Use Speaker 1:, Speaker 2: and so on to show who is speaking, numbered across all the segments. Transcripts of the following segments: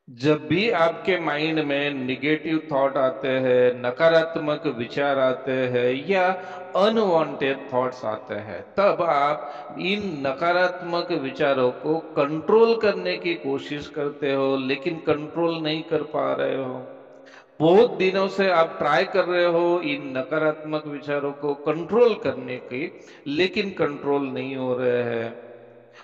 Speaker 1: जब भी आपके माइंड में निगेटिव थॉट आते हैं, नकारात्मक विचार आते हैं या अनवांटेड थॉट्स आते हैं, तब आप इन नकारात्मक विचारों को कंट्रोल करने की कोशिश करते हो, लेकिन कंट्रोल नहीं कर पा रहे हो। बहुत दिनों से आप ट्राई कर रहे हो इन नकारात्मक विचारों को कंट्रोल करने की, लेकिन कंट्रोल नहीं हो रहे हैं।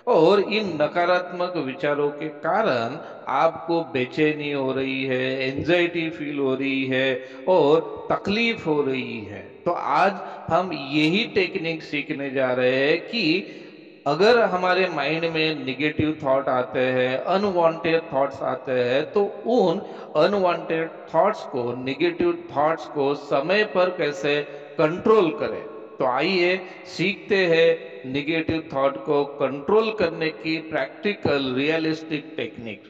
Speaker 1: और इन नकारात्मक विचारों के कारण आपको बेचैनी हो रही है, एंजाइटी फील हो रही है और तकलीफ हो रही है। तो आज हम यही टेक्निक सीखने जा रहे हैं कि अगर हमारे माइंड में निगेटिव थॉट आते हैं, अनवांटेड थॉट्स आते हैं, तो उन अनवांटेड थॉट्स को, निगेटिव थॉट्स को समय पर कैसे कंट्रोल करें। तो आइए सीखते हैं निगेटिव थॉट को कंट्रोल करने की प्रैक्टिकल रियलिस्टिक टेक्निक।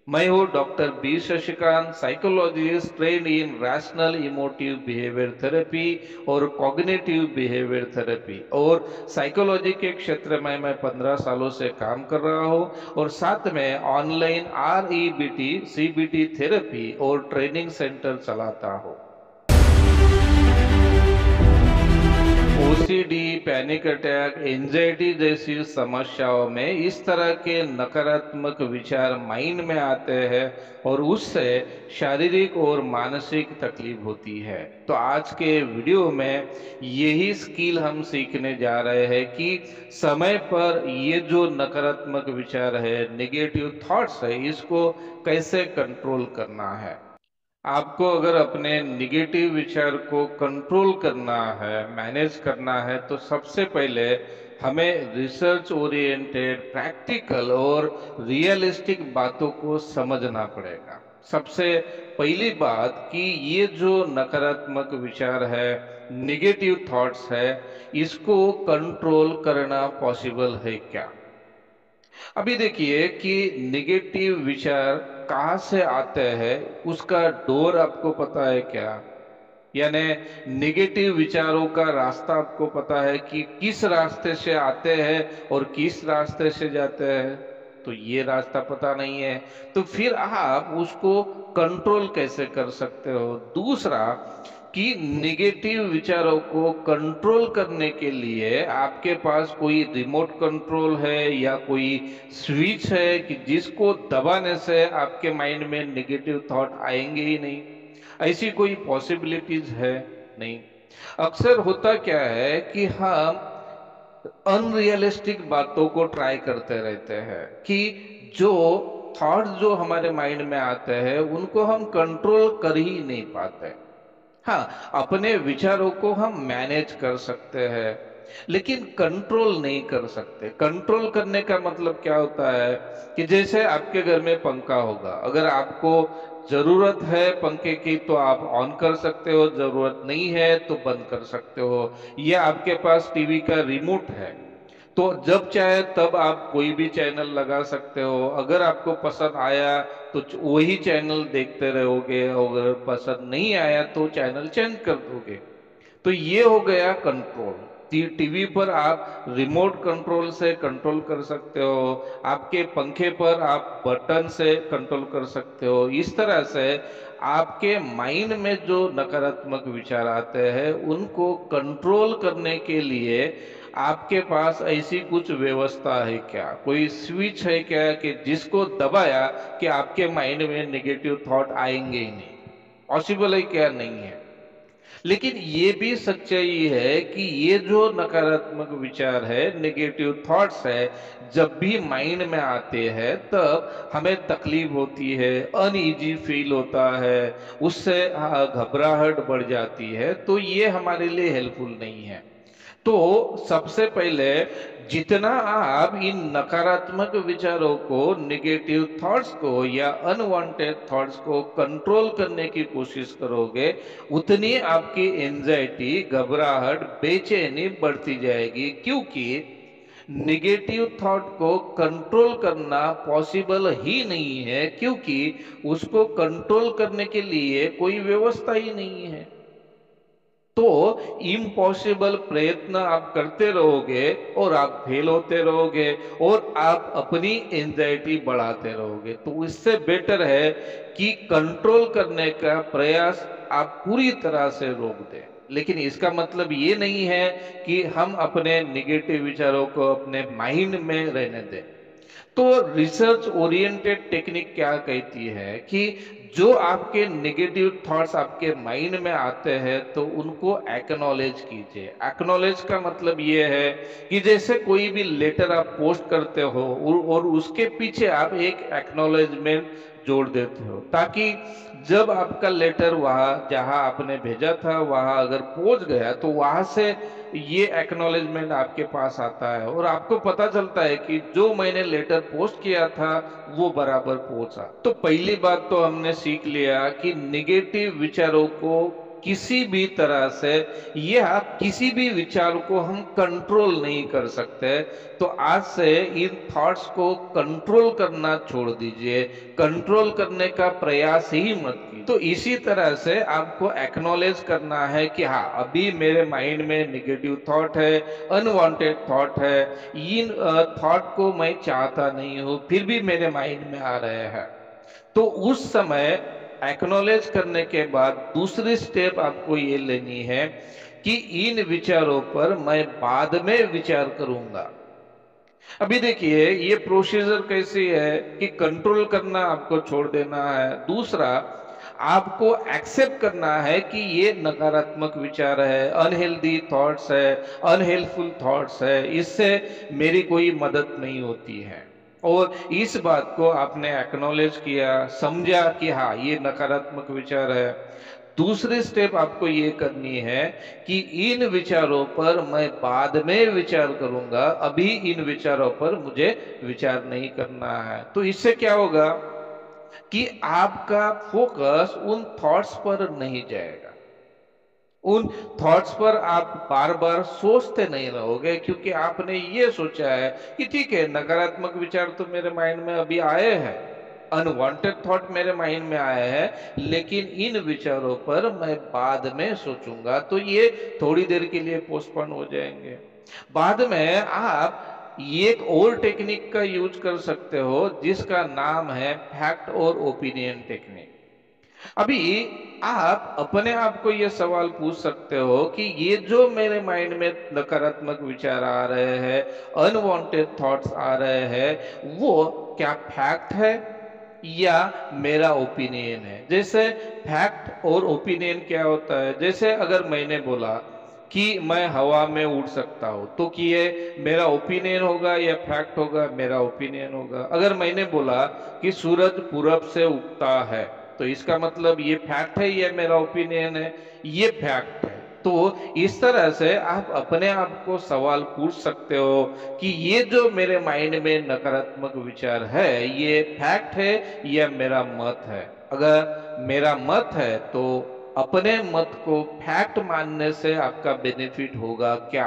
Speaker 1: मैं हूँ doctor B Shashikant, psychologist trained in rational emotive behaviour therapy और कॉग्निटिव बिहेवियर थेरेपी। और साइकोलॉजी के क्षेत्र में मैं 15 सालों से काम कर रहा हूँ और साथ में ऑनलाइन REBT CBT थेरेपी और ट्रेनिंग सेंटर चलाता हूँ। OCD, पैनिक अटैक, एंजाइटी जैसी समस्याओं में इस तरह के नकारात्मक विचार माइंड में आते हैं और उससे शारीरिक और मानसिक तकलीफ होती है। तो आज के वीडियो में यही स्किल हम सीखने जा रहे हैं कि समय पर ये जो नकारात्मक विचार है, नेगेटिव थॉट्स है, इसको कैसे कंट्रोल करना है। आपको अगर अपने निगेटिव विचार को कंट्रोल करना है, मैनेज करना है, तो सबसे पहले हमें रिसर्च ओरिएंटेड, प्रैक्टिकल और रियलिस्टिक बातों को समझना पड़ेगा। सबसे पहली बात कि ये जो नकारात्मक विचार है, निगेटिव थॉट्स है, इसको कंट्रोल करना पॉसिबल है क्या। अभी देखिए कि निगेटिव विचार कहाँ से आते हैं, उसका डोर आपको पता है क्या। यानी निगेटिव विचारों का रास्ता आपको पता है कि किस रास्ते से आते हैं और किस रास्ते से जाते हैं। तो ये रास्ता पता नहीं है, तो फिर आप उसको कंट्रोल कैसे कर सकते हो। दूसरा कि निगेटिव विचारों को कंट्रोल करने के लिए आपके पास कोई रिमोट कंट्रोल है या कोई स्विच है कि जिसको दबाने से आपके माइंड में निगेटिव थॉट आएंगे ही नहीं। ऐसी कोई पॉसिबिलिटीज है नहीं। अक्सर होता क्या है कि हम अनरियलिस्टिक बातों को ट्राई करते रहते हैं कि जो थॉट्स जो हमारे माइंड में आते हैं उनको हम कंट्रोल कर ही नहीं पाते। हाँ, अपने विचारों को हम मैनेज कर सकते हैं, लेकिन कंट्रोल नहीं कर सकते। कंट्रोल करने का मतलब क्या होता है कि जैसे आपके घर में पंखा होगा, अगर आपको जरूरत है पंखे की तो आप ऑन कर सकते हो, जरूरत नहीं है तो बंद कर सकते हो। या आपके पास टीवी का रिमोट है, तो जब चाहे तब आप कोई भी चैनल लगा सकते हो। अगर आपको पसंद आया तो वही चैनल देखते रहोगे, अगर पसंद नहीं आया तो चैनल चेंज कर दोगे। तो ये हो गया कंट्रोल। टीवी पर आप रिमोट कंट्रोल से कंट्रोल कर सकते हो, आपके पंखे पर आप बटन से कंट्रोल कर सकते हो। इस तरह से आपके माइंड में जो नकारात्मक विचार आते हैं उनको कंट्रोल करने के लिए आपके पास ऐसी कुछ व्यवस्था है क्या, कोई स्विच है क्या कि जिसको दबाया कि आपके माइंड में नेगेटिव थॉट आएंगे ही नहीं। पॉसिबल है क्या, नहीं है। लेकिन ये भी सच्चाई है कि ये जो नकारात्मक विचार है, नेगेटिव थॉट्स है, जब भी माइंड में आते हैं तब हमें तकलीफ होती है, अनईजी फील होता है, उससे घबराहट बढ़ जाती है। तो ये हमारे लिए हेल्पफुल नहीं है। तो सबसे पहले जितना आप इन नकारात्मक विचारों को, निगेटिव थॉट्स को या अनवांटेड थॉट्स को कंट्रोल करने की कोशिश करोगे, उतनी आपकी एंजाइटी, घबराहट, बेचैनी बढ़ती जाएगी। क्योंकि निगेटिव थॉट को कंट्रोल करना पॉसिबल ही नहीं है, क्योंकि उसको कंट्रोल करने के लिए कोई व्यवस्था ही नहीं है। तो इम्पॉसिबल प्रयत्न आप करते रहोगे और आप फेल होते रहोगे और आप अपनी एंजाइटी बढ़ाते रहोगे। तो इससे बेटर है कि कंट्रोल करने का प्रयास आप पूरी तरह से रोक दें। लेकिन इसका मतलब ये नहीं है कि हम अपने निगेटिव विचारों को अपने माइंड में रहने दें। तो रिसर्च ओरिएंटेड टेक्निक क्या कहती है कि जो आपके नेगेटिव थॉट्स आपके माइंड में आते हैं तो उनको एक्नॉलेज कीजिए। एक्नॉलेज का मतलब ये है कि जैसे कोई भी लेटर आप पोस्ट करते हो और उसके पीछे आप एक एक्नॉलेजमेंट जोड़ देते हो, ताकि जब आपका लेटर वहां जहां आपने भेजा था वहां अगर पहुंच गया तो वहां से ये एक्नॉलेजमेंट आपके पास आता है और आपको पता चलता है कि जो मैंने लेटर पोस्ट किया था वो बराबर पहुंचा। तो पहली बात तो हमने सीख लिया कि निगेटिव विचारों को किसी भी तरह से या किसी भी विचार को हम कंट्रोल नहीं कर सकते। तो आज से इन थॉट्स को कंट्रोल करना छोड़ दीजिए, कंट्रोल करने का प्रयास ही मत कीजिए। तो इसी तरह से आपको एक्नॉलेज करना है कि हाँ, अभी मेरे माइंड में निगेटिव थॉट है, अनवांटेड थॉट है, इन थॉट को मैं चाहता नहीं हूं फिर भी मेरे माइंड में आ रहे हैं। तो उस समय एक्नॉलेज करने के बाद दूसरी स्टेप आपको ये लेनी है कि इन विचारों पर मैं बाद में विचार करूंगा। अभी देखिए ये प्रोसीजर कैसी है कि कंट्रोल करना आपको छोड़ देना है। दूसरा, आपको एक्सेप्ट करना है कि ये नकारात्मक विचार है, अनहेल्दी थॉट्स है, अनहेल्पफुल थॉट्स है, इससे मेरी कोई मदद नहीं होती है। और इस बात को आपने एक्नॉलेज किया, समझा कि हाँ ये नकारात्मक विचार है। दूसरी स्टेप आपको ये करनी है कि इन विचारों पर मैं बाद में विचार करूंगा, अभी इन विचारों पर मुझे विचार नहीं करना है। तो इससे क्या होगा कि आपका फोकस उन थॉट्स पर नहीं जाएगा, उन थॉट्स पर आप बार बार सोचते नहीं रहोगे, क्योंकि आपने ये सोचा है कि ठीक है नकारात्मक विचार तो मेरे माइंड में अभी आए हैं, अनवांटेड थॉट मेरे माइंड में आए हैं, लेकिन इन विचारों पर मैं बाद में सोचूंगा, तो ये थोड़ी देर के लिए पोस्टपोन हो जाएंगे। बाद में आप ये एक और टेक्निक का यूज कर सकते हो जिसका नाम है फैक्ट और ओपिनियन टेक्निक। अभी आप अपने आप को ये सवाल पूछ सकते हो कि ये जो मेरे माइंड में नकारात्मक विचार आ रहे हैं, अनवांटेड थॉट्स आ रहे हैं, वो क्या फैक्ट है या मेरा ओपिनियन है। जैसे फैक्ट और ओपिनियन क्या होता है, जैसे अगर मैंने बोला कि मैं हवा में उड़ सकता हूं तो कि ये मेरा ओपिनियन होगा या फैक्ट होगा, मेरा ओपिनियन होगा। अगर मैंने बोला कि सूरज पूरब से उगता है तो इसका मतलब ये फैक्ट है या मेरा ओपिनियन है, ये फैक्ट है। तो इस तरह से आप अपने आप को सवाल पूछ सकते हो कि ये जो मेरे माइंड में नकारात्मक विचार है ये फैक्ट है या मेरा मत है। अगर मेरा मत है तो अपने मत को फैक्ट मानने से आपका बेनिफिट होगा क्या,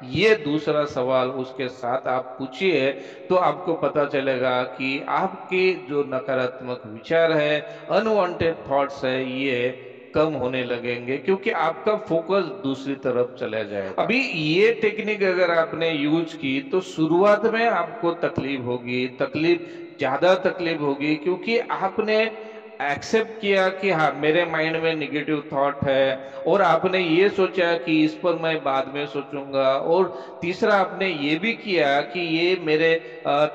Speaker 1: ये दूसरा सवाल उसके साथ आप पूछिए। तो आपको पता चलेगा कि आपके जो नकारात्मक विचार है, अनवांटेड थॉट्स है, ये कम होने लगेंगे, क्योंकि आपका फोकस दूसरी तरफ चला जाएगा। अभी ये टेक्निक अगर आपने यूज की तो शुरुआत में आपको तकलीफ होगी, ज्यादा तकलीफ होगी, क्योंकि आपने एक्सेप्ट किया कि हाँ मेरे माइंड में निगेटिव थॉट है और आपने ये सोचा कि इस पर मैं बाद में सोचूंगा। और तीसरा आपने ये भी किया कि ये मेरे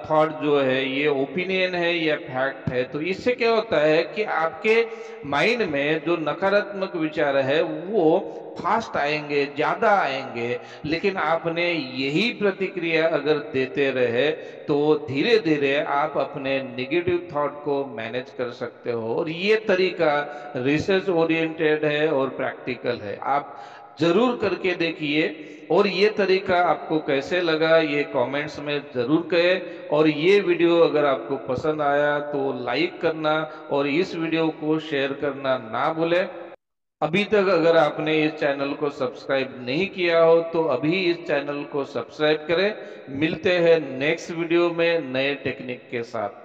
Speaker 1: थॉट जो है ये ओपिनियन है या फैक्ट है। तो इससे क्या होता है कि आपके माइंड में जो नकारात्मक विचार है वो फास्ट आएंगे, ज्यादा आएंगे। लेकिन आपने यही प्रतिक्रिया अगर देते रहे तो धीरे धीरे आप अपने नेगेटिव थॉट को मैनेज कर सकते हो। और ये तरीका रिसर्च ओरिएंटेड है और प्रैक्टिकल है, आप जरूर करके देखिए। और ये तरीका आपको कैसे लगा ये कमेंट्स में जरूर कहें। और ये वीडियो अगर आपको पसंद आया तो लाइक करना और इस वीडियो को शेयर करना ना भूलें। अभी तक अगर आपने इस चैनल को सब्सक्राइब नहीं किया हो तो अभी इस चैनल को सब्सक्राइब करें। मिलते हैं नेक्स्ट वीडियो में नए टेक्निक के साथ।